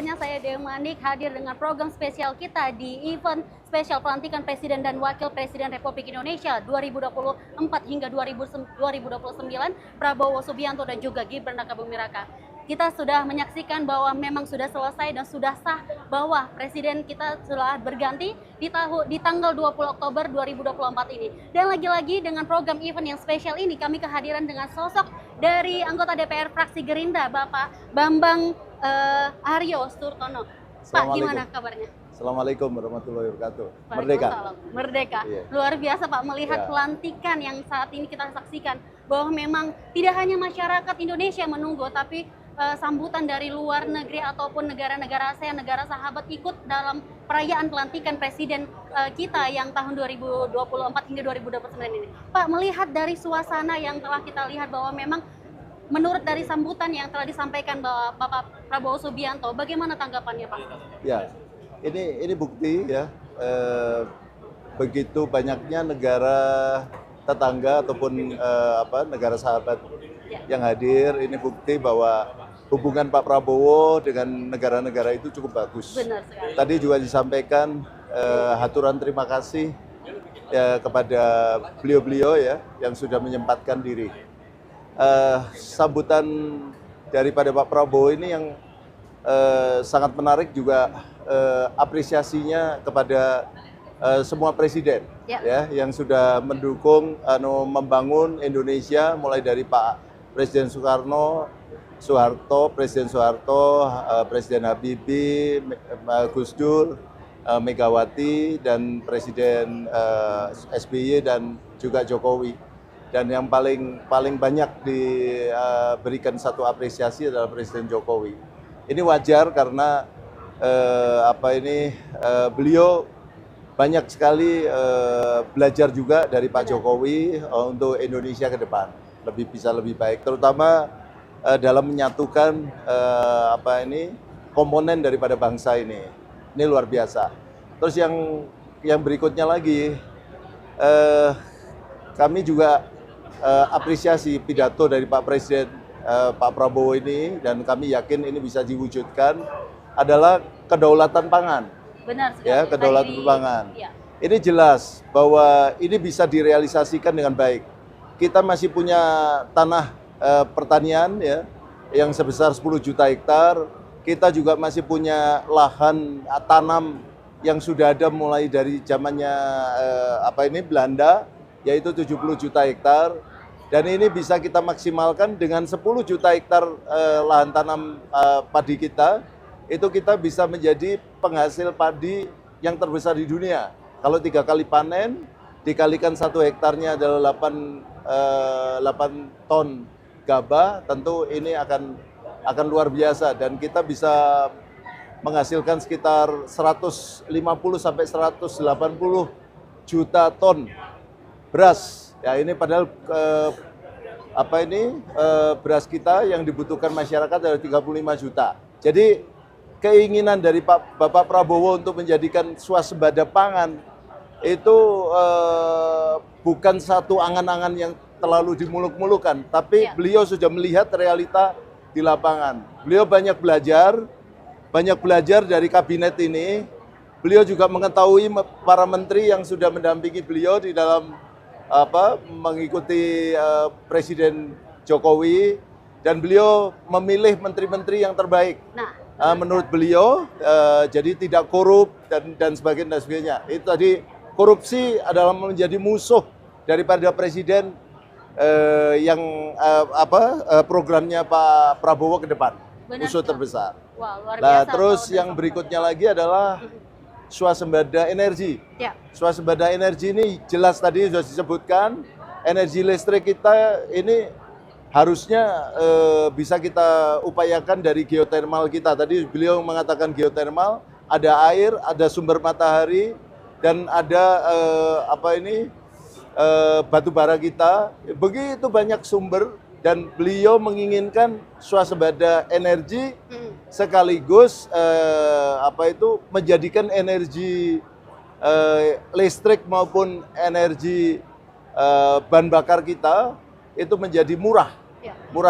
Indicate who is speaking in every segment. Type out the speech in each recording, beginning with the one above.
Speaker 1: rasanya saya Dewi Manik hadir dengan program spesial kita di event spesial pelantikan Presiden dan Wakil Presiden Republik Indonesia 2024 hingga 2029 Prabowo Subianto dan juga Gibran Rakabuming Raka. Kita sudah menyaksikan bahwa memang sudah selesai dan sudah sah bahwa Presiden kita telah berganti di tanggal 20 Oktober 2024 ini. Dan lagi-lagi dengan program event yang spesial ini kami kehadiran dengan sosok dari anggota DPR fraksi Gerindra Bapak Bambang Aryo Surtono. Pak, gimana kabarnya?
Speaker 2: Assalamualaikum warahmatullahi wabarakatuh.
Speaker 1: Merdeka. Merdeka.
Speaker 2: Iya.
Speaker 1: Luar biasa Pak melihat pelantikan yang saat ini kita saksikan bahwa memang tidak hanya masyarakat Indonesia menunggu, tapi sambutan dari luar negeri ataupun negara-negara ASEAN, negara sahabat ikut dalam perayaan pelantikan Presiden kita yang tahun 2024 hingga 2029 ini. Pak, melihat dari suasana yang telah kita lihat bahwa memang menurut dari sambutan yang telah disampaikan bahwa Bapak Prabowo Subianto, bagaimana tanggapannya Pak?
Speaker 2: Ya, ini bukti ya, begitu banyaknya negara tetangga ataupun negara sahabat yang hadir, ini bukti bahwa hubungan Pak Prabowo dengan negara-negara itu cukup bagus.
Speaker 1: Benar sekali.
Speaker 2: Tadi juga disampaikan haturan terima kasih kepada beliau-beliau ya yang sudah menyempatkan diri. Sambutan daripada Pak Prabowo ini yang sangat menarik juga apresiasinya kepada semua presiden ya yang sudah mendukung membangun Indonesia mulai dari Pak Presiden Soeharto, Presiden Habibie, Gus Dur, Megawati, dan Presiden SBY dan juga Jokowi. Dan yang paling banyak diberikan satu apresiasi adalah Presiden Jokowi. Ini wajar karena beliau banyak sekali belajar juga dari Pak Jokowi untuk Indonesia ke depan lebih baik, terutama dalam menyatukan komponen daripada bangsa ini. Ini luar biasa. Terus yang berikutnya lagi, kami juga apresiasi pidato dari Pak Presiden Pak Prabowo ini, dan kami yakin ini bisa diwujudkan adalah kedaulatan pangan.
Speaker 1: Benar sekali.
Speaker 2: Ya, kedaulatan pangan.
Speaker 1: Ya.
Speaker 2: Ini jelas bahwa ini bisa direalisasikan dengan baik. Kita masih punya tanah pertanian ya yang sebesar 10 juta hektar. Kita juga masih punya lahan tanam yang sudah ada mulai dari zamannya Belanda, yaitu 70 juta hektar. Dan ini bisa kita maksimalkan dengan 10 juta hektar lahan tanam padi kita. Itu kita bisa menjadi penghasil padi yang terbesar di dunia. Kalau 3 kali panen, dikalikan 1 hektarnya adalah 8 ton gabah, tentu ini akan luar biasa, dan kita bisa menghasilkan sekitar 150 sampai 180 juta ton beras. Ya, ini padahal beras kita yang dibutuhkan masyarakat adalah 35 juta. Jadi keinginan dari Bapak Prabowo untuk menjadikan swasembada pangan itu bukan satu angan-angan yang terlalu dimuluk-mulukan, tapi beliau sudah melihat realita di lapangan. Beliau banyak belajar dari kabinet ini. Beliau juga mengetahui para menteri yang sudah mendampingi beliau di dalam mengikuti Presiden Jokowi, dan beliau memilih menteri-menteri yang terbaik. Menurut beliau, jadi tidak korup dan sebagainya. Itu tadi, korupsi adalah menjadi musuh daripada presiden programnya Pak Prabowo ke depan.
Speaker 1: Benar,
Speaker 2: musuh terbesar.
Speaker 1: Wah, luar biasa.
Speaker 2: Terus yang berikutnya lagi adalah swasembada energi.
Speaker 1: Ya.
Speaker 2: Swasembada energi ini jelas tadi sudah disebutkan, energi listrik kita ini harusnya bisa kita upayakan dari geotermal kita. Tadi beliau mengatakan geotermal, ada air, ada sumber matahari, dan ada batu bara kita. Begitu banyak sumber, dan beliau menginginkan swasembada energi sekaligus menjadikan energi listrik maupun energi bahan bakar kita itu menjadi murah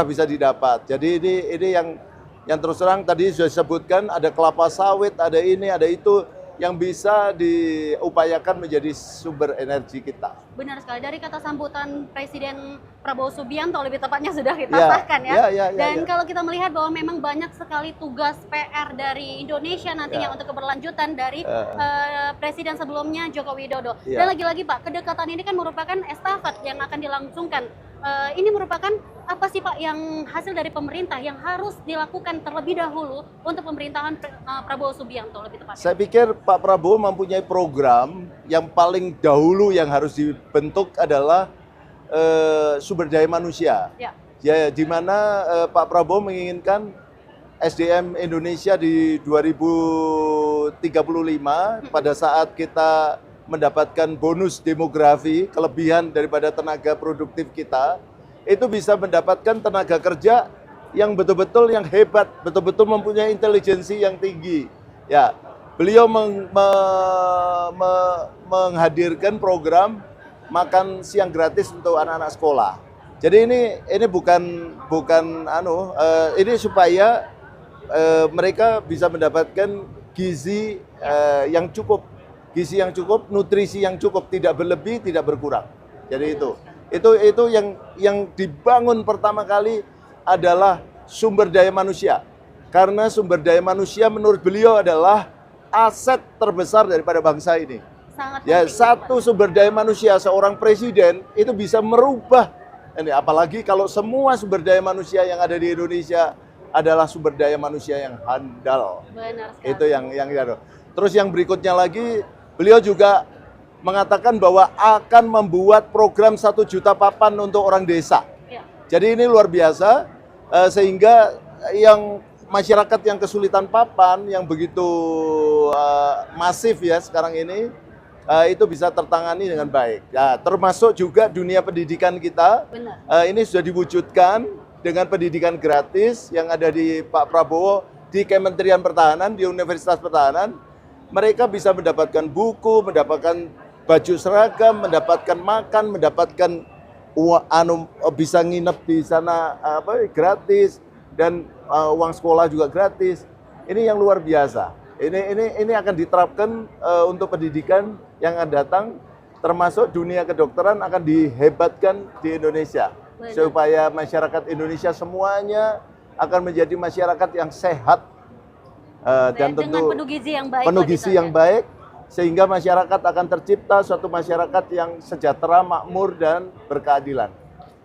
Speaker 2: bisa didapat. Jadi ini yang yang terus terang tadi sudah disebutkan ada kelapa sawit, ada ini, ada itu yang bisa diupayakan menjadi sumber energi kita.
Speaker 1: Benar sekali, dari kata sambutan Presiden Prabowo Subianto lebih tepatnya sudah kita
Speaker 2: Ya,
Speaker 1: sahkan ya. Dan
Speaker 2: ya.
Speaker 1: kalau kita melihat bahwa memang banyak sekali tugas PR dari Indonesia nantinya
Speaker 2: Ya.
Speaker 1: untuk keberlanjutan dari Presiden sebelumnya Joko Widodo.
Speaker 2: Ya.
Speaker 1: Dan lagi-lagi Pak, kedekatan ini kan merupakan estafet yang akan dilangsungkan. Ini merupakan apa sih Pak yang hasil dari pemerintah yang harus dilakukan terlebih dahulu untuk pemerintahan Prabowo Subianto lebih tepatnya?
Speaker 2: Saya pikir Pak Prabowo mempunyai program yang paling dahulu yang harus dibentuk adalah sumber daya manusia. Ya, di mana Pak Prabowo menginginkan SDM Indonesia di 2035 pada saat kita mendapatkan bonus demografi, kelebihan daripada tenaga produktif kita, itu bisa mendapatkan tenaga kerja yang betul-betul yang hebat, betul-betul mempunyai intelijensi yang tinggi. Ya, beliau menghadirkan program makan siang gratis untuk anak-anak sekolah. Jadi ini bukan ini supaya mereka bisa mendapatkan gizi yang cukup, nutrisi yang cukup, tidak berlebih, tidak berkurang. Jadi itu yang dibangun pertama kali adalah sumber daya manusia. Karena sumber daya manusia menurut beliau adalah aset terbesar daripada bangsa ini.
Speaker 1: Sangat
Speaker 2: ya,
Speaker 1: penting,
Speaker 2: satu sumber daya manusia, seorang presiden itu bisa merubah ini, apalagi kalau semua sumber daya manusia yang ada di Indonesia adalah sumber daya manusia yang handal.
Speaker 1: Benar sekali.
Speaker 2: Itu yang terus yang berikutnya lagi, beliau juga mengatakan bahwa akan membuat program 1 juta papan untuk orang desa.
Speaker 1: Ya.
Speaker 2: Jadi ini luar biasa, sehingga yang masyarakat yang kesulitan papan, yang begitu masif ya sekarang ini, itu bisa tertangani dengan baik. Ya, termasuk juga dunia pendidikan kita.
Speaker 1: Benar.
Speaker 2: Ini sudah diwujudkan dengan pendidikan gratis yang ada di Pak Prabowo, di Kementerian Pertahanan, di Universitas Pertahanan. Mereka bisa mendapatkan buku, mendapatkan baju seragam, mendapatkan makan, mendapatkan bisa nginep di sana gratis, dan uang sekolah juga gratis. Ini yang luar biasa. Ini akan diterapkan untuk pendidikan yang akan datang, termasuk dunia kedokteran akan dihebatkan di Indonesia. Benar. Supaya masyarakat Indonesia semuanya akan menjadi masyarakat yang sehat. Dan tentu
Speaker 1: dengan
Speaker 2: penuh gizi yang baik, sehingga masyarakat akan tercipta suatu masyarakat yang sejahtera, makmur, dan berkeadilan.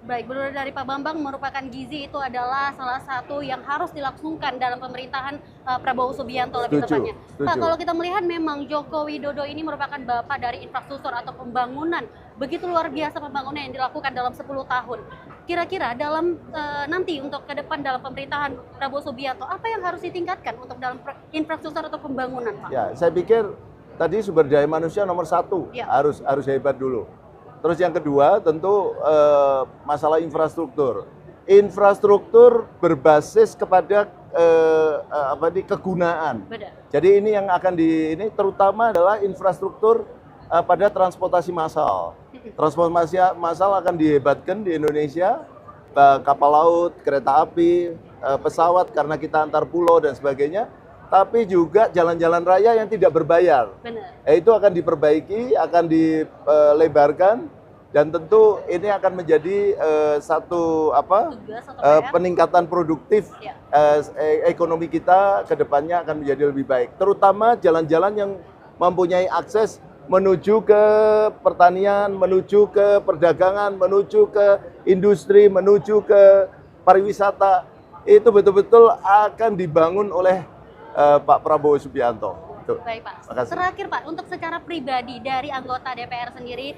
Speaker 1: Baik, menurut dari Pak Bambang, merupakan gizi itu adalah salah satu yang harus dilangsungkan dalam pemerintahan Prabowo Subianto lebih tepatnya. Pak, kalau kita melihat memang Joko Widodo ini merupakan bapak dari infrastruktur atau pembangunan. Begitu luar biasa pembangunan yang dilakukan dalam 10 tahun. Kira-kira dalam nanti untuk ke depan dalam pemerintahan Prabowo Subianto, apa yang harus ditingkatkan untuk dalam infrastruktur atau pembangunan, Pak?
Speaker 2: Ya, saya pikir tadi sumber daya manusia nomor 1 harus hebat dulu. Terus yang kedua tentu masalah infrastruktur. Infrastruktur berbasis kepada kegunaan.
Speaker 1: Benar.
Speaker 2: Jadi ini yang akan terutama adalah infrastruktur pada transportasi massal. Transportasi massal akan dihebatkan di Indonesia, kapal laut, kereta api, pesawat karena kita antar pulau dan sebagainya. Tapi juga jalan-jalan raya yang tidak berbayar.
Speaker 1: Benar.
Speaker 2: Itu akan diperbaiki, akan dilebarkan, dan tentu ini akan menjadi satu peningkatan produktif ekonomi kita ke depannya akan menjadi lebih baik. Terutama jalan-jalan yang mempunyai akses menuju ke pertanian, menuju ke perdagangan, menuju ke industri, menuju ke pariwisata. Itu betul-betul akan dibangun oleh Pak Prabowo Subianto.
Speaker 1: Baik Pak. Terakhir Pak, untuk secara pribadi dari anggota DPR sendiri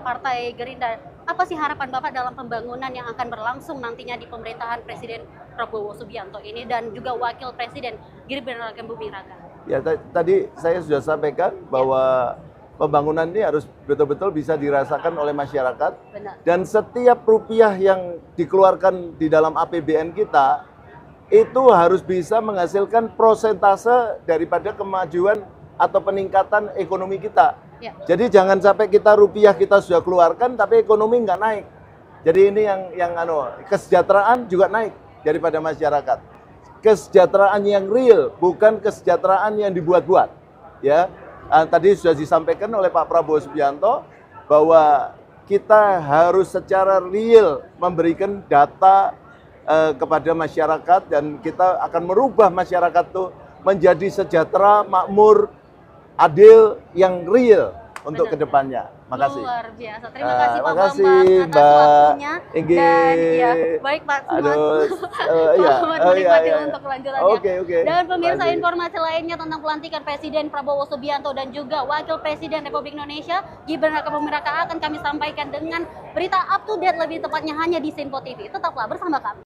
Speaker 1: Partai Gerindra, apa sih harapan Bapak dalam pembangunan yang akan berlangsung nantinya di pemerintahan Presiden Prabowo Subianto ini dan juga Wakil Presiden Gibran Raka Buming Raka?
Speaker 2: Ya, tadi saya sudah sampaikan bahwa pembangunan ini harus betul-betul bisa dirasakan oleh masyarakat.
Speaker 1: Benar.
Speaker 2: Dan setiap rupiah yang dikeluarkan di dalam APBN kita itu harus bisa menghasilkan prosentase daripada kemajuan atau peningkatan ekonomi kita.
Speaker 1: Ya.
Speaker 2: Jadi jangan sampai rupiah kita sudah keluarkan tapi ekonomi nggak naik. Jadi ini yang kesejahteraan juga naik daripada masyarakat. kesejahteraan yang real, bukan kesejahteraan yang dibuat-buat. Ya, tadi sudah disampaikan oleh Pak Prabowo Subianto bahwa kita harus secara real memberikan data kepada masyarakat, dan kita akan merubah masyarakat itu menjadi sejahtera, makmur, adil, yang real untuk kedepannya. Makasih.
Speaker 1: Luar biasa. Terima kasih Pak
Speaker 2: makasih,
Speaker 1: Bambang atas
Speaker 2: Mbak
Speaker 1: waktunya.
Speaker 2: Inggi.
Speaker 1: Dan ya, baik Pak, selamat menikmati untuk kelanjutannya.
Speaker 2: Oke.
Speaker 1: Dan pemirsa,
Speaker 2: Makasih.
Speaker 1: informasi lainnya tentang pelantikan Presiden Prabowo Subianto dan juga Wakil Presiden Republik Indonesia Gibran Rakabuming Raka akan kami sampaikan dengan berita up to date, lebih tepatnya hanya di Simpo TV. Tetaplah bersama kami.